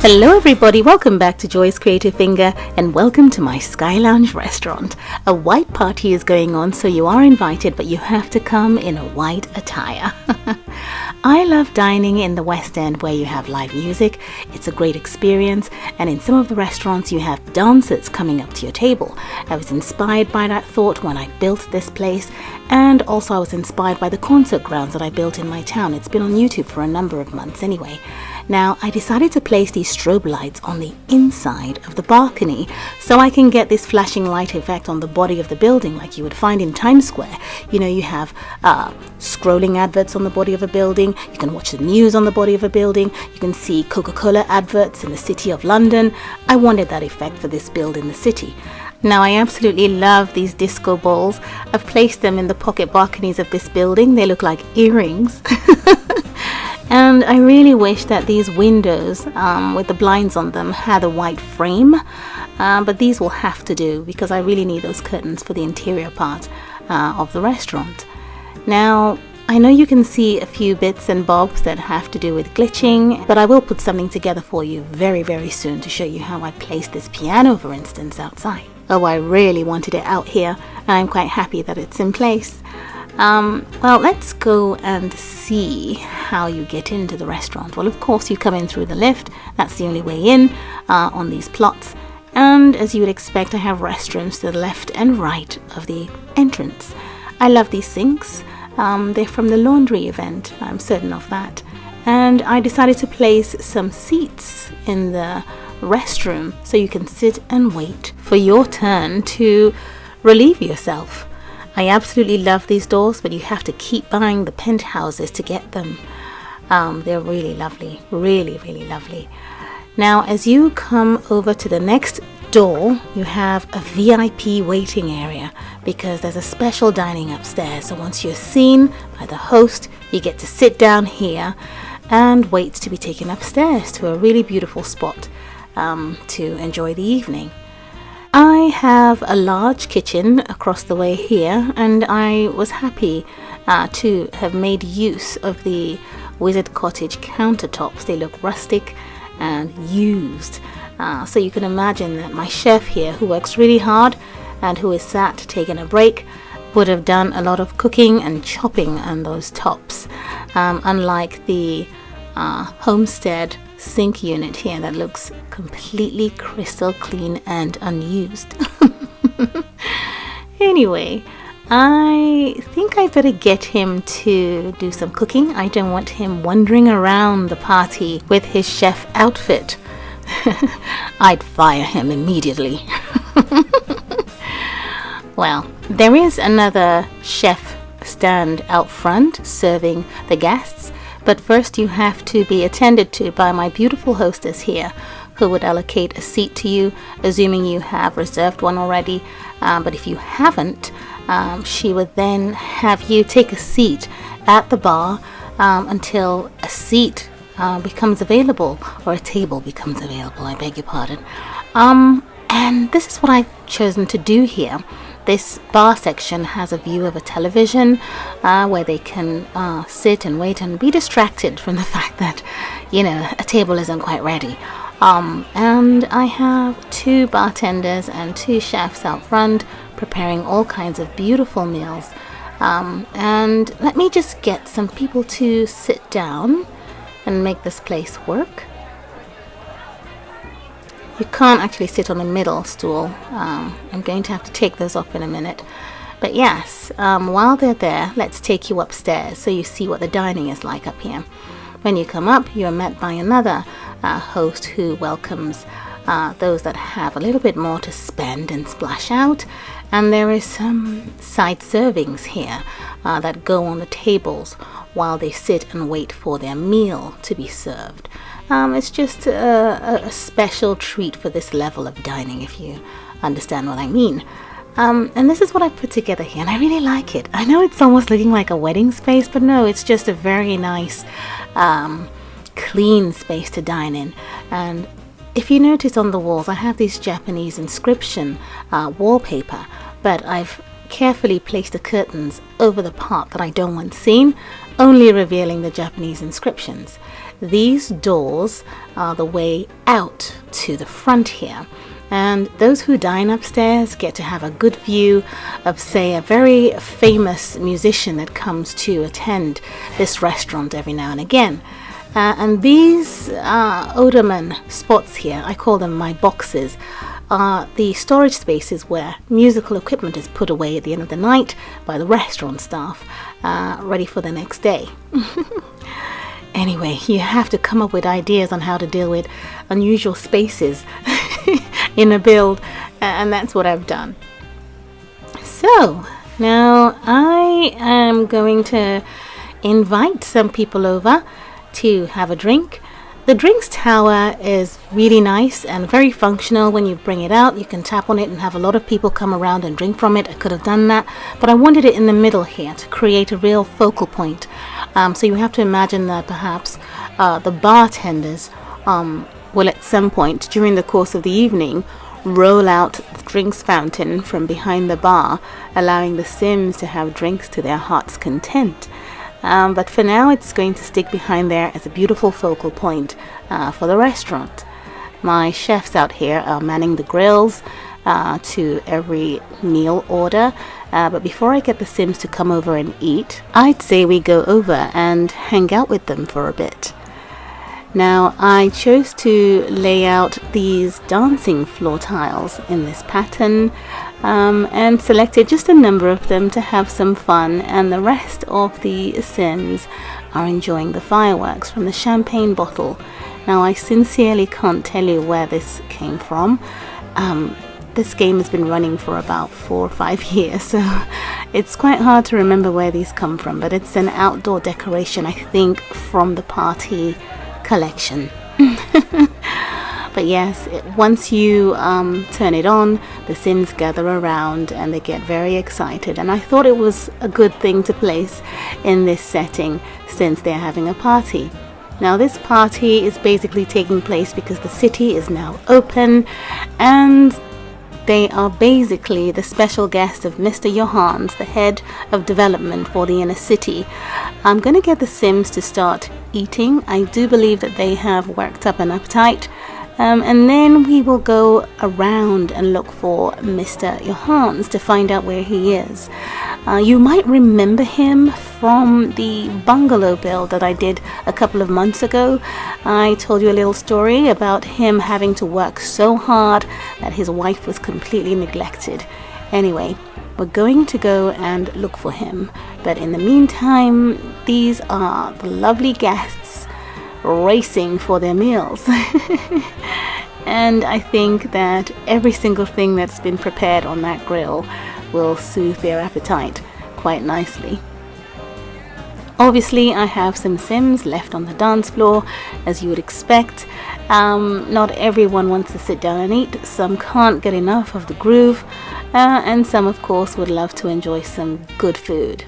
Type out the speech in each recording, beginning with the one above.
Hello everybody, welcome back to Joy's JCfinger and welcome to my Sky Lounge restaurant. A white party is going on, so you are invited, but you have to come in a white attire. I love dining in the West End where you have live music. It's a great experience, and in some of the restaurants you have dancers coming up to your table. I was inspired by that thought when I built this place, and also I was inspired by the concert grounds that I built in my town. It's been on YouTube for a number of months anyway. Now, I decided to place these strobe lights on the inside of the balcony so I can get this flashing light effect on the body of the building like you would find in Times Square. You know, you have scrolling adverts on the body of a building, you can watch the news on the body of a building, you can see Coca-Cola adverts in the City of London. I wanted that effect for this build in the city. Now, I absolutely love these disco balls. I've placed them in the pocket balconies of this building. They look like earrings. And I really wish that these windows with the blinds on them had a white frame, but these will have to do because I really need those curtains for the interior part of the restaurant. Now, I know you can see a few bits and bobs that have to do with glitching, but I will put something together for you very, very soon to show you how I placed this piano, for instance, outside. Oh, I really wanted it out here, and I'm quite happy that it's in place. Well, let's go and see how you get into the restaurant. Well, of course, you come in through the lift. That's the only way in on these plots. And as you would expect, I have restrooms to the left and right of the entrance. I love these sinks. They're from the laundry event, I'm certain of that. And I decided to place some seats in the restroom so you can sit and wait for your turn to relieve yourself. I absolutely love these doors, but you have to keep buying the penthouses to get them. They're really lovely, really, really lovely. Now, as you come over to the next door, you have a VIP waiting area because there's a special dining upstairs. So once you're seen by the host, you get to sit down here and wait to be taken upstairs to a really beautiful spot to enjoy the evening. I have a large kitchen across the way here, and I was happy to have made use of the Wizard Cottage countertops. They look rustic and used. So you can imagine that my chef here, who works really hard and who is sat taking a break, would have done a lot of cooking and chopping on those tops, unlike the homestead sink unit here that looks completely crystal clean and unused. Anyway, I think I better get him to do some cooking. I don't want him wandering around the party with his chef outfit. I'd fire him immediately. Well, there is another chef stand out front serving the guests. But first you have to be attended to by my beautiful hostess here, who would allocate a seat to you, assuming you have reserved one already. But if you haven't, she would then have you take a seat at the bar until a seat becomes available, or a table becomes available, I beg your pardon. And this is what I've chosen to do here. This bar section has a view of a television where they can sit and wait and be distracted from the fact that, you know, a table isn't quite ready. And I have 2 bartenders and 2 chefs out front preparing all kinds of beautiful meals. And let me just get some people to sit down and make this place work. You can't actually sit on a middle stool. I'm going to have to take those off in a minute. But yes, while they're there, let's take you upstairs so you see what the dining is like up here. When you come up, you're met by another host who welcomes those that have a little bit more to spend and splash out. And there is some side servings here that go on the tables while they sit and wait for their meal to be served. It's just a special treat for this level of dining, if you understand what I mean. And this is what I put together here, and I really like it. I know it's almost looking like a wedding space, but no, it's just a very nice, clean space to dine in. And if you notice on the walls, I have this Japanese inscription wallpaper, but I've carefully placed the curtains over the part that I don't want seen, only revealing the Japanese inscriptions. These doors are the way out to the front here, and those who dine upstairs get to have a good view of, say, a very famous musician that comes to attend this restaurant every now and again. And these Oderman spots here, I call them my boxes, are the storage spaces where musical equipment is put away at the end of the night by the restaurant staff, ready for the next day. Anyway, you have to come up with ideas on how to deal with unusual spaces in a build, and that's what I've done. So now I am going to invite some people over to have a drink. The drinks tower is really nice and very functional. When you bring it out, you can tap on it and have a lot of people come around and drink from it. I could have done that, but I wanted it in the middle here to create a real focal point. So you have to imagine that perhaps the bartenders will at some point during the course of the evening roll out the drinks fountain from behind the bar, allowing the Sims to have drinks to their heart's content. But for now, it's going to stick behind there as a beautiful focal point for the restaurant. My chefs out here are manning the grills to every meal order. But before I get the Sims to come over and eat, I'd say we go over and hang out with them for a bit. Now, I chose to lay out these dancing floor tiles in this pattern, and selected just a number of them to have some fun, and the rest of the Sims are enjoying the fireworks from the champagne bottle. Now, I sincerely can't tell you where this came from. This game has been running for about 4 or 5 years, so it's quite hard to remember where these come from, but it's an outdoor decoration, I think, from the party collection. But yes, once you turn it on, the Sims gather around and they get very excited, and I thought it was a good thing to place in this setting since they're having a party. Now, this party is basically taking place because the city is now open, and they are basically the special guest of Mr. Johans, the head of development for the inner city. I'm going to get the Sims to start eating. I do believe that they have worked up an appetite. And then we will go around and look for Mr. Johans to find out where he is. You might remember him from the bungalow build that I did a couple of months ago. I told you a little story about him having to work so hard that his wife was completely neglected. Anyway, we're going to go and look for him. But in the meantime, these are the lovely guests racing for their meals. And I think that every single thing that's been prepared on that grill will soothe their appetite quite nicely. Obviously, I have some Sims left on the dance floor, as you would expect. Not everyone wants to sit down and eat. Some can't get enough of the groove, and some, of course, would love to enjoy some good food.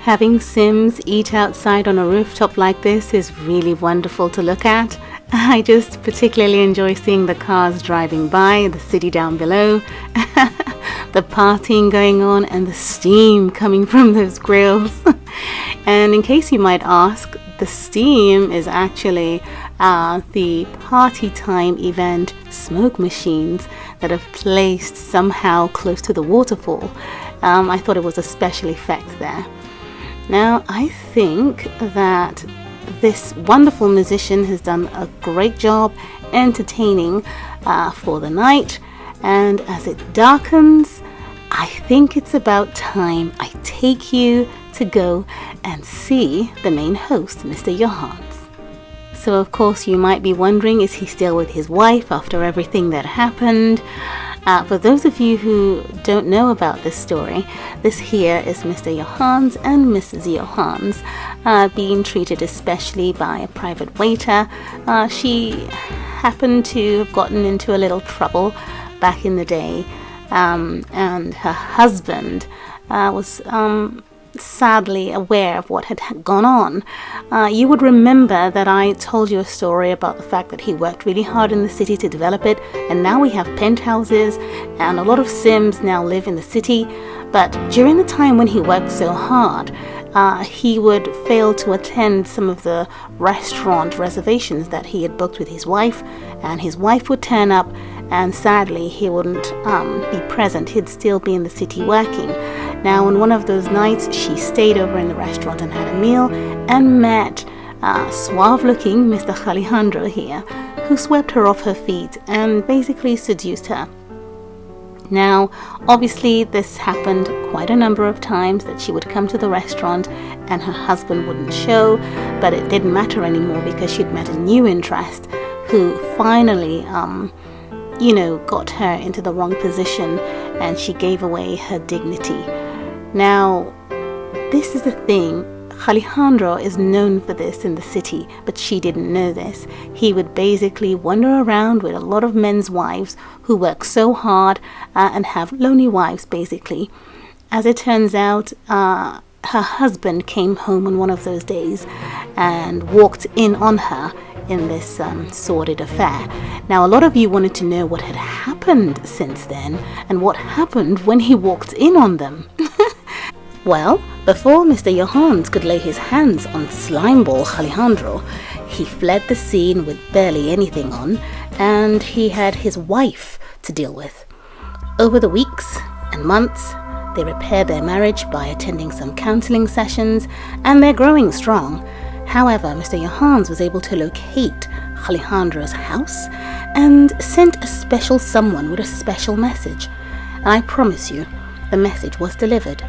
Having Sims eat outside on a rooftop like this is really wonderful to look at. I just particularly enjoy seeing the cars driving by, the city down below, the partying going on, and the steam coming from those grills. And in case you might ask, the steam is actually the party time event smoke machines that have placed somehow close to the waterfall. I thought it was a special effect there. Now, I think that this wonderful musician has done a great job entertaining for the night, and as it darkens, I think it's about time I take you to go and see the main host, Mr. Johans. So of course you might be wondering, is he still with his wife after everything that happened? For those of you who don't know about this story, this here is Mr. Johans and Mrs. Johans being treated especially by a private waiter. She happened to have gotten into a little trouble back in the day, and her husband was sadly aware of what had gone on, you would remember that I told you a story about the fact that he worked really hard in the city to develop it, and now we have penthouses and a lot of Sims now live in the city. But during the time when he worked so hard, he would fail to attend some of the restaurant reservations that he had booked with his wife, and his wife would turn up, and sadly he wouldn't be present. He'd still be in the city working. Now, on one of those nights, she stayed over in the restaurant and had a meal and met suave-looking Mr. Alejandro here, who swept her off her feet and basically seduced her. Now, obviously, this happened quite a number of times, that she would come to the restaurant and her husband wouldn't show, but it didn't matter anymore because she'd met a new interest who finally, got her into the wrong position, and she gave away her dignity. Now, this is the thing. Alejandro is known for this in the city, but she didn't know this. He would basically wander around with a lot of men's wives who work so hard and have lonely wives, basically. As it turns out, her husband came home on one of those days and walked in on her in this sordid affair. Now, a lot of you wanted to know what had happened since then and what happened when he walked in on them. Well, before Mr. Johans could lay his hands on Slimeball Alejandro, he fled the scene with barely anything on, and he had his wife to deal with. Over the weeks and months, they repaired their marriage by attending some counseling sessions, and they're growing strong. However, Mr. Johans was able to locate Alejandro's house and sent a special someone with a special message. And I promise you, the message was delivered.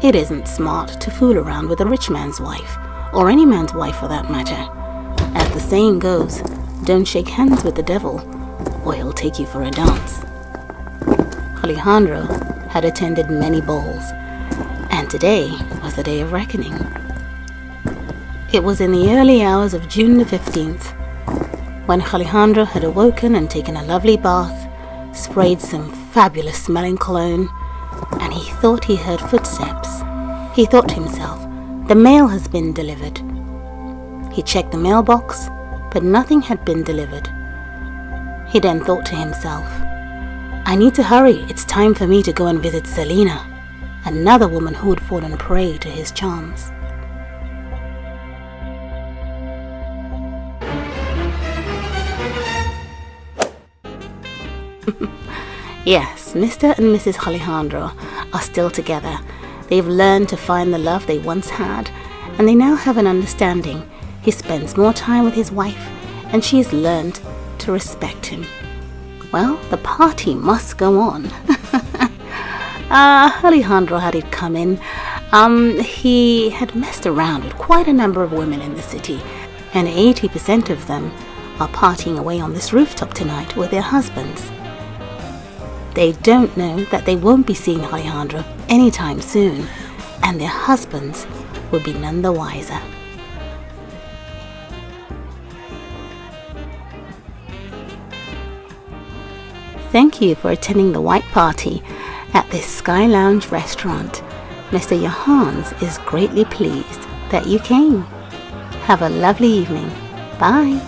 It isn't smart to fool around with a rich man's wife, or any man's wife for that matter. As the saying goes, don't shake hands with the devil, or he'll take you for a dance. Alejandro had attended many balls, and today was the day of reckoning. It was in the early hours of June the 15th, when Alejandro had awoken and taken a lovely bath, sprayed some fabulous smelling cologne, and he thought he heard footsteps. He thought to himself, the mail has been delivered. He checked the mailbox, but nothing had been delivered. He then thought to himself, I need to hurry, it's time for me to go and visit Selena, another woman who had fallen prey to his charms. Yes, Mr. and Mrs. Alejandro are still together. They've learned to find the love they once had, and they now have an understanding. He spends more time with his wife, and she has learned to respect him. Well, the party must go on. Alejandro had it coming. He had messed around with quite a number of women in the city, and 80% of them are partying away on this rooftop tonight with their husbands. They don't know that they won't be seeing Alejandro anytime soon, and their husbands will be none the wiser. Thank you for attending the white party at this Sky Lounge restaurant. Mr. Johans is greatly pleased that you came. Have a lovely evening. Bye.